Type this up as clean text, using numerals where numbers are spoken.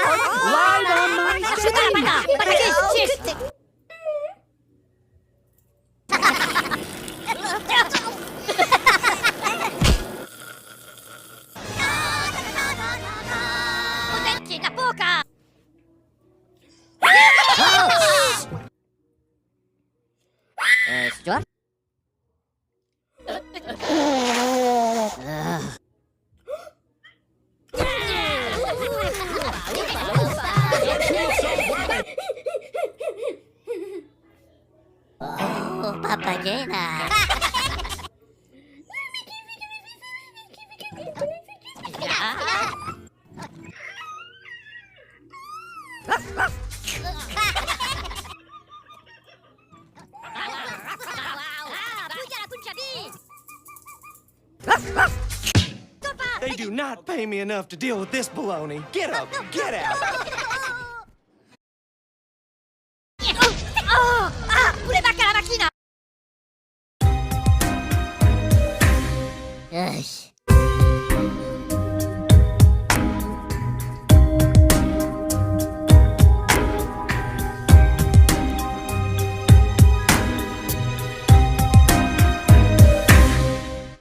Right on my Patagis, Potenci na półka! Stuart? Oh, papagena. They do not pay me enough to deal with this baloney. Get up, get out. Pure vacca la macchina!